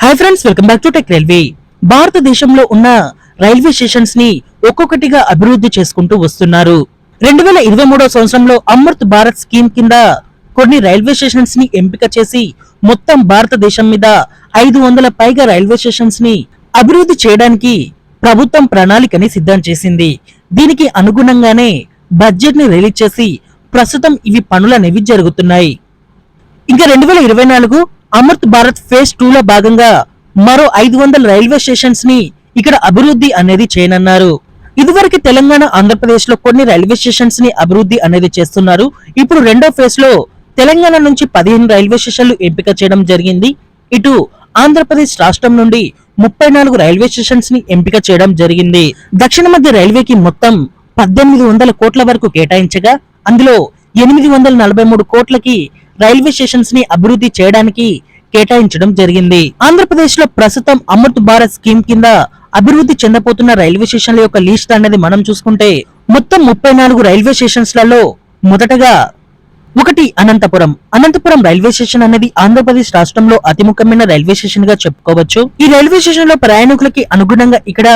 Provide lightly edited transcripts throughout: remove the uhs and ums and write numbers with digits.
Hi friends, welcome back to tech railway. భారతదేశంలో ఉన్న railway stations ని ఒక్కొక్కటిగా అభివృద్ధి చేసుకుంటూ వస్తున్నారు. 2023వ సంవత్సరంలో అమృత్ భారత్ స్కీమ్ కింద కొన్ని రైల్వే స్టేషన్స్ ని ఎంపిక చేసి మొత్తం భారతదేశం మీద 500 పైగా రైల్వే స్టేషన్స్ ని అభివృద్ధి చేయడానికి ప్రభుత్వం ప్రణాళికని సిద్ధం చేసింది. దీనికి అనుగుణంగానే బడ్జెట్ ని రిలీజ్ చేసి ప్రస్తుతం ఇవి పనులనేవి జరుగుతున్నాయి. ఇంకా 2024 అమృత్ భారత్ ఫేజ్ 2 లో భాగంగా మరో 500 రైల్వే స్టేషన్స్ ని ఇక్కడ అభివృద్ధి అనేది చేయనున్నారు. ఇదివరకు తెలంగాణ, ఆంధ్రప్రదేశ్ లో కొన్ని రైల్వే స్టేషన్స్ ని అభివృద్ధి అనేది చేస్తున్నారు. ఇప్పుడు రెండో ఫేజ్ లో తెలంగాణ నుంచి 15 రైల్వే స్టేషన్లు ఎంపిక చేయడం జరిగింది. ఇటు ఆంధ్రప్రదేశ్ రాష్ట్రం నుండి 34 రైల్వే స్టేషన్స్ ని ఎంపిక చేయడం జరిగింది. దక్షిణ మధ్య రైల్వేకి మొత్తం 1800 కోట్ల వరకు కేటాయించగా అందులో 843 కోట్లకి రైల్వే స్టేషన్స్ ని అభివృద్ధి చేయడానికి కేటాయించడం జరిగింది. ఆంధ్రప్రదేశ్ లో ప్రస్తుతం అమృత్ భారత్ స్కీమ్ కింద అభివృద్ధి చెందబోతున్న రైల్వే స్టేషన్ల యొక్క లిస్ట్ అనేది మనం చూసుకుంటే మొత్తం 34 రైల్వే స్టేషన్స్ లలో మొదటగా ఒకటి అనంతపురం రైల్వే స్టేషన్ అనేది ఆంధ్రప్రదేశ్ రాష్ట్రంలో అతి ముఖ్యమైన రైల్వే స్టేషన్ గా చెప్పుకోవచ్చు. ఈ రైల్వే స్టేషన్ లో ప్రయాణికులకి అనుగుణంగా ఇక్కడ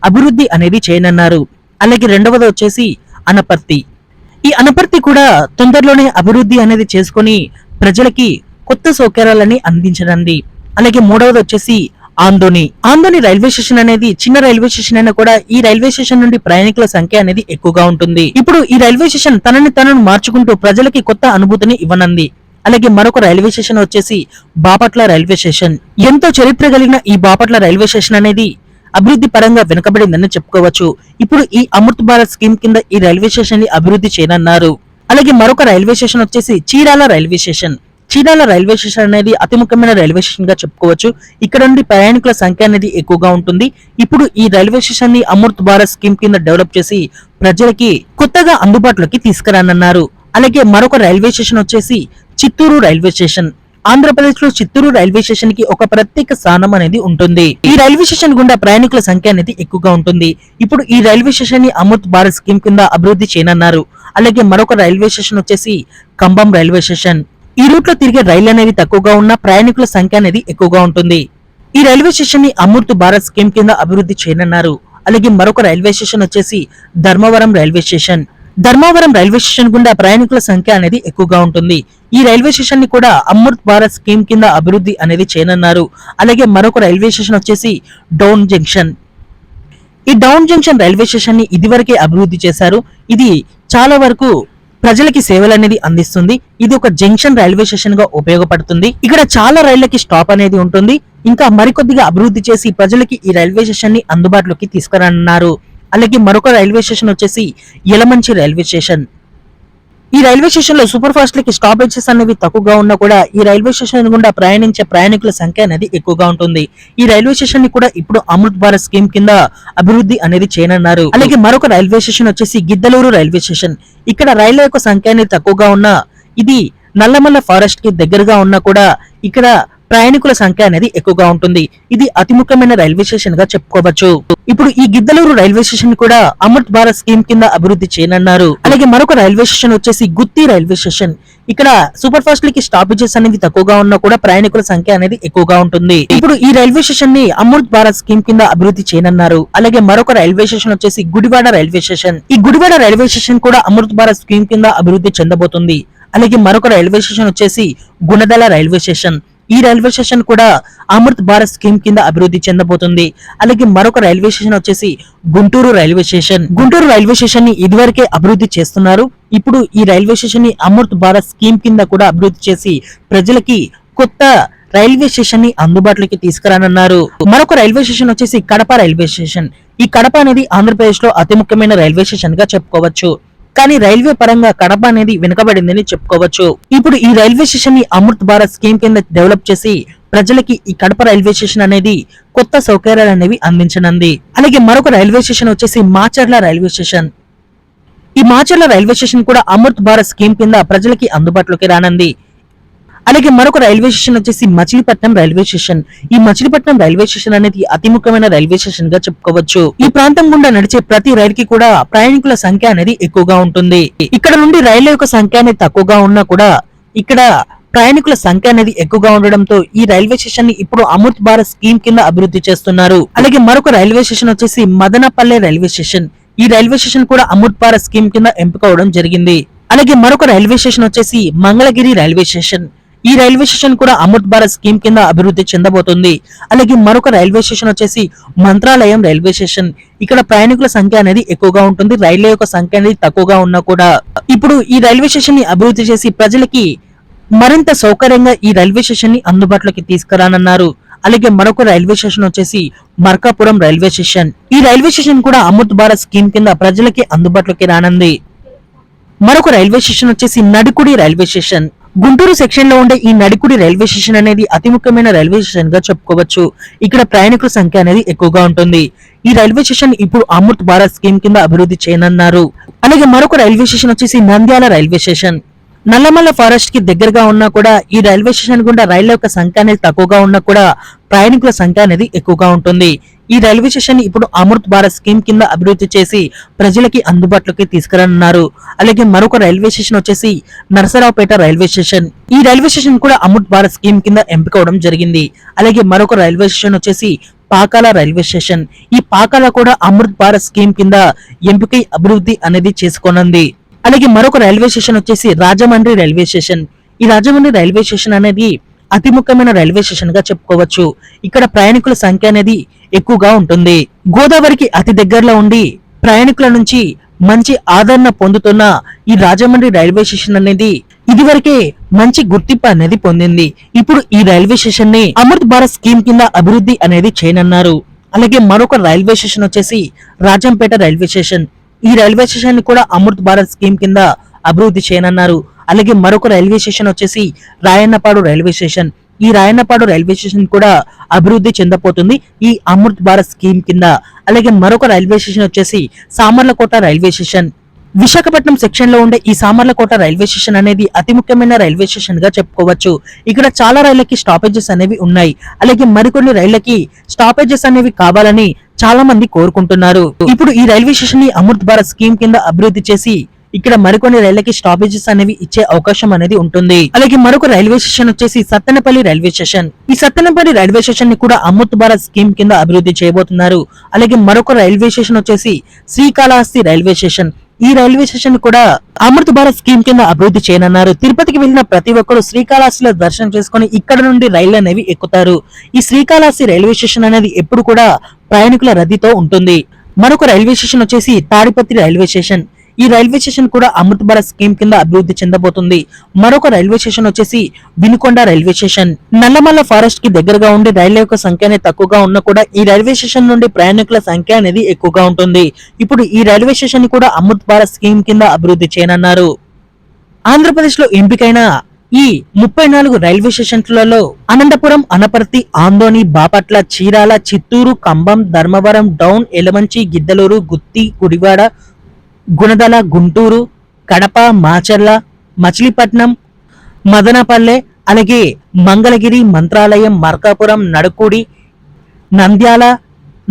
అభివృద్ధి అనేది చేయనున్నారు. అలాగే రెండవది వచ్చేసి అనపర్తి. ఈ అనపర్తి కూడా తొందరలోనే అభివృద్ధి అనేది చేసుకుని ప్రజలకి కొత్త సౌకర్యాలని అందించనుంది. అలాగే మూడవది వచ్చేసి ఆందోని రైల్వే స్టేషన్ అనేది చిన్న రైల్వే స్టేషన్ అయినా కూడా ఈ రైల్వే స్టేషన్ నుండి ప్రయాణికుల సంఖ్య అనేది ఎక్కువగా ఉంటుంది. ఇప్పుడు ఈ రైల్వే స్టేషన్ తనను మార్చుకుంటూ ప్రజలకి కొత్త అనుభూతిని ఇవ్వనుంది. అలాగే మరొక రైల్వే స్టేషన్ వచ్చేసి బాపట్ల రైల్వే స్టేషన్. ఎంతో చరిత్ర కలిగిన ఈ బాపట్ల రైల్వే స్టేషన్ అనేది అభివృద్ధి పరంగా వెనుకబడిందని చెప్పుకోవచ్చు. ఇప్పుడు ఈ అమృత్ భారత్ స్కీమ్ కింద ఈ రైల్వే స్టేషన్ ని అభివృద్ధి చేయనున్నారు. అలాగే మరొక రైల్వే స్టేషన్ వచ్చేసి Chirala railway station. Chirala railway station అనేది అతి ముఖ్యమైన రైల్వే స్టేషన్ గా చెప్పుకోవచ్చు. ఇక్కడ నుండి ప్రయాణికుల సంఖ్య అనేది ఎక్కువగా ఉంటుంది. ఇప్పుడు ఈ రైల్వే స్టేషన్ ని అమృత్ భారత్ స్కీమ్ కింద డెవలప్ చేసి ప్రజలకి కొత్తగా అందుబాటులోకి తీసుకురానున్నారు. అలాగే మరొక రైల్వే స్టేషన్ వచ్చేసి చిత్తూరు రైల్వే స్టేషన్. ఆంధ్రప్రదేశ్ లో చిత్తూరు రైల్వే స్టేషన్ కి ఒక ప్రత్యేక స్థానం అనేది ఉంటుంది. ఈ రైల్వే స్టేషన్ గుండా ప్రయాణికుల సంఖ్య అనేది ఎక్కువగా ఉంటుంది. ఇప్పుడు ఈ రైల్వే స్టేషన్ ని అమృత్ భారత్ స్కీమ్ కింద అభివృద్ధి చేయనున్నారు. అలాగే మరొక రైల్వే స్టేషన్ వచ్చేసి కంబం రైల్వే స్టేషన్. ఈ రూట్ లో తిరిగే రైళ్లు అనేవి తక్కువగా ఉన్న ప్రయాణికుల సంఖ్య అనేది ఎక్కువగా ఉంటుంది. ఈ రైల్వే స్టేషన్ ని అమృత్ భారత్ స్కీమ్ కింద అభివృద్ధి చేయనున్నారు. అలాగే మరొక రైల్వే స్టేషన్ వచ్చేసి Dharmavaram railway station. Dharmavaram railway station గుండా ప్రయాణికుల సంఖ్య అనేది ఎక్కువగా ఉంటుంది. ఈ రైల్వే స్టేషన్ ని కూడా అమృత్ భారత్ స్కీమ్ కింద అభివృద్ధి అనేది చేయనున్నారు. అలాగే మరొక రైల్వే స్టేషన్ వచ్చేసి డౌన్ జంక్షన్. ఈ డౌన్ జంక్షన్ రైల్వే స్టేషన్ ని ఇదివరకే అభివృద్ధి చేశారు. ఇది చాలా వరకు ప్రజలకి సేవలు అనేది అందిస్తుంది. ఇది ఒక జంక్షన్ రైల్వే స్టేషన్ గా ఉపయోగపడుతుంది. ఇక్కడ చాలా రైళ్లకి స్టాప్ అనేది ఉంటుంది. ఇంకా మరికొద్దిగా అభివృద్ధి చేసి ప్రజలకి ఈ రైల్వే స్టేషన్ ని అందుబాటులోకి తీసుకురానున్నారు. అలాగే మరొక రైల్వే స్టేషన్ వచ్చేసి యలమంచి రైల్వే స్టేషన్. ఈ రైల్వే స్టేషన్ లో సూపర్ ఫాస్ట్ లకి స్టాపేజెస్ అనేవి తక్కువగా ఉన్నా కూడా ఈ రైల్వే స్టేషన్ గుండా ప్రయాణించే ప్రయాణికుల సంఖ్య అనేది ఎక్కువగా ఉంటుంది. ఈ రైల్వే స్టేషన్ ని కూడా ఇప్పుడు అమృత్ భారత్ స్కీమ్ కింద అభివృద్ధి అనేది చేయనున్నారు. అలాగే మరొక రైల్వే స్టేషన్ వచ్చేసి గిద్దలూరు రైల్వే స్టేషన్. ఇక్కడ రైళ్ల యొక్క సంఖ్య అనేది తక్కువగా ఉన్నా ఇది నల్లమల్ల ఫారెస్ట్ కి దగ్గరగా ఉన్నా కూడా ఇక్కడ ప్రయాణికుల సంఖ్య అనేది ఎక్కువగా ఉంటుంది. ఇది అతి ముఖ్యమైన రైల్వే స్టేషన్ గా చెప్పుకోవచ్చు. ఇప్పుడు ఈ గిద్దలూరు రైల్వే స్టేషన్ కూడా అమృత్ భారత్ స్కీమ్ కింద అభివృద్ధి చేయనున్నారు. అలాగే మరొక రైల్వే స్టేషన్ వచ్చేసి గుత్తి రైల్వే స్టేషన్. ఇక్కడ సూపర్ ఫాస్ట్ లకి స్టాపేజెస్ అనేవి తక్కువగా ఉన్నా కూడా ప్రయాణికుల సంఖ్య అనేది ఎక్కువగా ఉంటుంది. ఇప్పుడు ఈ రైల్వే స్టేషన్ ని అమృత్ భారత్ స్కీమ్ కింద అభివృద్ధి చేయనున్నారు. అలాగే మరొక రైల్వే స్టేషన్ వచ్చేసి గుడివాడ రైల్వే స్టేషన్. ఈ గుడివాడ రైల్వే స్టేషన్ కూడా అమృత్ భారత్ స్కీమ్ కింద అభివృద్ధి చెందబోతుంది. అలాగే మరొక రైల్వే స్టేషన్ వచ్చేసి గుణదల రైల్వే స్టేషన్. ఈ రైల్వే స్టేషన్ కూడా అమృత్ భారత్ స్కీమ్ కింద అభివృద్ధి చెందబోతుంది. అలాగే మరొక రైల్వే స్టేషన్ వచ్చేసి Guntur railway station. Guntur railway station ని ఇదివరకే అభివృద్ధి చేస్తున్నారు. ఇప్పుడు ఈ రైల్వే స్టేషన్ ని అమృత్ భారత్ స్కీమ్ కింద కూడా అభివృద్ధి చేసి ప్రజలకి కొత్త రైల్వే స్టేషన్ ని అందుబాటులోకి తీసుకురానున్నారు. మరొక రైల్వే స్టేషన్ వచ్చేసి కడప రైల్వే స్టేషన్. ఈ కడప అనేది ఆంధ్రప్రదేశ్ లో అతి ముఖ్యమైన రైల్వే స్టేషన్ గా చెప్పుకోవచ్చు. కానీ రైల్వే పరంగా కడప అనేది వెనుకబడిందని చెప్పుకోవచ్చు. ఇప్పుడు ఈ రైల్వే స్టేషన్ ని అమృత్ భారత్ స్కీమ్ కింద డెవలప్ చేసి ప్రజలకి ఈ కడప రైల్వే స్టేషన్ అనేది కొత్త సౌకర్యాలు అనేవి అందించనుంది. అలాగే మరొక రైల్వే స్టేషన్ వచ్చేసి మాచర్ల రైల్వే స్టేషన్. ఈ మాచర్ల రైల్వే స్టేషన్ కూడా అమృత్ భారత్ స్కీమ్ కింద ప్రజలకి అందుబాటులోకి రానుంది. అలాగే మరొక రైల్వే స్టేషన్ వచ్చేసి మచిలీపట్నం రైల్వే స్టేషన్. ఈ మచిలీపట్నం రైల్వే స్టేషన్ అనేది అతి ముఖ్యమైన రైల్వే స్టేషన్ గా చెప్పుకోవచ్చు. ఈ ప్రాంతం గుండా నడిచే ప్రతి రైలుకి కూడా ప్రయాణికుల సంఖ్య అనేది ఎక్కువగా ఉంటుంది. ఇక్కడ నుండి రైళ్ల యొక్క సంఖ్య అనేది తక్కువగా ఉన్నా కూడా ఇక్కడ ప్రయాణికుల సంఖ్య అనేది ఎక్కువగా ఉండడంతో ఈ రైల్వే స్టేషన్ ని ఇప్పుడు అమృత్ భారత్ స్కీమ్ కింద అభివృద్ధి చేస్తున్నారు. అలాగే మరొక రైల్వే స్టేషన్ వచ్చేసి మదనపల్లె రైల్వే స్టేషన్. ఈ రైల్వే స్టేషన్ కూడా అమృత్ భారత్ స్కీమ్ కింద ఎంపిక అవడం జరిగింది. అలాగే మరొక రైల్వే స్టేషన్ వచ్చేసి మంగళగిరి రైల్వే స్టేషన్. ఈ రైల్వే స్టేషన్ కూడా అమృత్ భారత్ స్కీమ్ కింద అభివృద్ధి చెందబోతుంది. అలాగే మరొక రైల్వే స్టేషన్ వచ్చేసి మంత్రాలయం రైల్వే స్టేషన్. ఇక్కడ ప్రయాణికుల సంఖ్య అనేది ఎక్కువగా ఉంటుంది. రైళ్ల యొక్క సంఖ్య అనేది తక్కువగా ఉన్నా కూడా ఇప్పుడు ఈ రైల్వే స్టేషన్ ని అభివృద్ధి చేసి ప్రజలకి మరింత సౌకర్యంగా ఈ రైల్వే స్టేషన్ ని అందుబాటులోకి తీసుకురానున్నారు. అలాగే మరొక రైల్వే స్టేషన్ వచ్చేసి మార్కాపురం రైల్వే స్టేషన్. ఈ రైల్వే స్టేషన్ కూడా అమృత్ భారత్ స్కీమ్ కింద ప్రజలకి అందుబాటులోకి రానుంది. మరొక రైల్వే స్టేషన్ వచ్చేసి Nadikudi railway station. Guntur section లో ఉండే ఈ నడికుడి రైల్వే స్టేషన్ అనేది అతి ముఖ్యమైన రైల్వే స్టేషన్ గా చెప్పుకోవచ్చు. ఇక్కడ ప్రయాణికుల సంఖ్య అనేది ఎక్కువగా ఉంటుంది. ఈ రైల్వే స్టేషన్ ఇప్పుడు అమృత్ భారత్ స్కీమ్ కింద అభివృద్ధి చేయనున్నారు. అలాగే మరొక రైల్వే స్టేషన్ వచ్చేసి Nandyal railway station. Nallamala forest కి దగ్గరగా ఉన్నా కూడా ఈ రైల్వే స్టేషన్ గుండా రైళ్ల యొక్క సంఖ్య అనేది తక్కువగా ఉన్నా కూడా ప్రయాణికుల సంఖ్య అనేది ఎక్కువగా ఉంటుంది. ఈ రైల్వే స్టేషన్ ఇప్పుడు అమృత్ భారత్ స్కీమ్ కింద అభివృద్ధి చేసి ప్రజలకి అందుబాటులోకి తీసుకురానున్నారు. అలాగే మరొక రైల్వే స్టేషన్ వచ్చేసి నరసరావుపేట రైల్వే స్టేషన్. ఈ రైల్వే స్టేషన్ కూడా అమృత్ భారత్ స్కీమ్ కింద ఎంపిక అవడం జరిగింది. అలాగే మరొక రైల్వే స్టేషన్ వచ్చేసి పాకాల రైల్వే స్టేషన్. ఈ పాకాల కూడా అమృత్ భారత్ స్కీమ్ కింద ఎంపికై అభివృద్ధి అనేది చేసుకోనుంది. అలాగే మరొక రైల్వే స్టేషన్ వచ్చేసి రాజమండ్రి రైల్వే స్టేషన్. ఈ రాజమండ్రి రైల్వే స్టేషన్ అనేది అతి ముఖ్యమైన రైల్వే స్టేషన్ గా చెప్పుకోవచ్చు. ఇక్కడ ప్రయాణికుల సంఖ్య అనేది ఎక్కువగా ఉంటుంది. గోదావరికి అతి దగ్గరలో ఉండి ప్రయాణికుల నుంచి మంచి ఆదరణ పొందుతున్న ఈ రాజమండ్రి రైల్వే స్టేషన్ అనేది ఇదివరకే మంచి గుర్తింపు అనేది పొందింది. ఇప్పుడు ఈ రైల్వే స్టేషన్ ని అమృత్ భారత్ స్కీమ్ కింద అభివృద్ధి అనేది చేయనున్నారు. అలాగే మరొక రైల్వే స్టేషన్ వచ్చేసి రాజంపేట రైల్వే స్టేషన్. ఈ రైల్వే స్టేషన్ ని కూడా అమృత్ భారత్ స్కీమ్ కింద అభివృద్ధి చేయనున్నారు. అలాగే మరొక రైల్వే స్టేషన్ వచ్చేసి రాయన్నపాడు రైల్వే స్టేషన్. ఈ రాయన్నపాడు రైల్వే స్టేషన్ కూడా అభివృద్ధి చెందబోతుంది ఈ అమృత్ భారత్ స్కీమ్ కింద. అలాగే మరొక రైల్వే స్టేషన్ వచ్చేసి Samarlakota railway station. Visakhapatnam section లో ఉండే ఈ సామర్లకోట రైల్వే స్టేషన్ అనేది అతి ముఖ్యమైన రైల్వే స్టేషన్ గా చెప్పుకోవచ్చు. ఇక్కడ చాలా రైళ్లకి స్టాపేజెస్ అనేవి ఉన్నాయి. అలాగే మరికొన్ని రైళ్లకి స్టాపేజెస్ అనేవి కావాలని చాలా మంది కోరుకుంటున్నారు. ఇప్పుడు ఈ రైల్వే స్టేషన్ ని అమృత్ భారత్ స్కీమ్ కింద అభివృద్ధి చేసి ఇక్కడ మరికొన్ని రైళ్లకి స్టాపేజెస్ అనేవి ఇచ్చే అవకాశం అనేది ఉంటుంది. అలాగే మరొక రైల్వే స్టేషన్ వచ్చేసి సత్తెనపల్లి రైల్వే స్టేషన్. ఈ సత్తెనపల్లి రైల్వే స్టేషన్ ని కూడా అమృత్ భారత్ స్కీమ్ కింద అభివృద్ధి చేయబోతున్నారు. అలాగే మరొక రైల్వే స్టేషన్ వచ్చేసి శ్రీకాళహస్తి రైల్వే స్టేషన్. ఈ రైల్వే స్టేషన్ కూడా అమృత్ భారత్ స్కీమ్ కింద అభివృద్ధి చేయనున్నారు. తిరుపతికి వెళ్లిన ప్రతి ఒక్కరు శ్రీకాళహస్తిలో దర్శనం చేసుకుని ఇక్కడ నుండి రైళ్లు అనేవి ఎక్కుతారు. ఈ శ్రీకాళహస్తి రైల్వే స్టేషన్ అనేది ఎప్పుడు కూడా ప్రయాణికుల రద్దీతో ఉంటుంది. మరొక రైల్వే స్టేషన్ వచ్చేసి తాడిపత్రి రైల్వే స్టేషన్. ఈ రైల్వే స్టేషన్ కూడా అమృత్ భారత్ స్కీమ్ కింద అభివృద్ధి చెందబోతుంది. మరొక రైల్వే స్టేషన్ వచ్చేసి Vinukonda railway station. Nallamala forest కి దగ్గరగా ఉండే రైళ్ల యొక్క సంఖ్య అనేది తక్కువగా ఉన్నా కూడా ఈ రైల్వే స్టేషన్ నుండి ప్రయాణికుల సంఖ్య అనేది ఎక్కువగా ఉంటుంది. ఇప్పుడు ఈ రైల్వే స్టేషన్ ని కూడా అమృత్ భారత్ స్కీమ్ కింద అభివృద్ధి చేయనున్నారు. ఆంధ్రప్రదేశ్ లో ఎంపికైన ఈ 34 రైల్వే స్టేషన్లలో అనంతపురం, అనపర్తి, ఆందోని, బాపట్ల, చీరాల, చిత్తూరు, కంబం, ధర్మవరం, డౌన్, ఎలమంచి, గిద్దలూరు, గుత్తి, గుడివాడ, గుణదల, గుంటూరు, కడప, మాచర్ల, మచిలీపట్నం, మదనపల్లె, అలాగే మంగళగిరి, మంత్రాలయం, మార్కాపురం, నడుకుడి, నంద్యాల,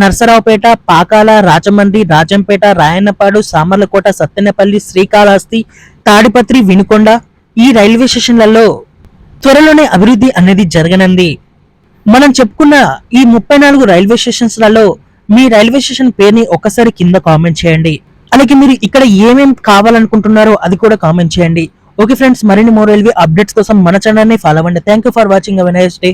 నరసరావుపేట, పాకాల, రాజమండ్రి, రాజంపేట, రాయన్నపాడు, సామర్లకోట, సత్తెనపల్లి, శ్రీకాళహస్తి, తాడిపత్రి, వినుకొండ ఈ రైల్వే స్టేషన్లలో త్వరలోనే అభివృద్ధి అనేది జరగనుంది. మనం చెప్పుకున్న ఈ 34 రైల్వే స్టేషన్స్లలో మీ రైల్వే స్టేషన్ పేరుని ఒకసారి కింద కామెంట్ చేయండి. అలాగే మీరు ఇక్కడ ఏమేం కావాలనుకుంటున్నారో అది కూడా కామెంట్ చేయండి. ఓకే ఫ్రెండ్స్, మరిన్ని మోర్ రైల్వే అప్డేట్స్ కోసం మన ఛానల్ ని ఫాలో అవ్వండి. Thank you for watching. Have a nice day.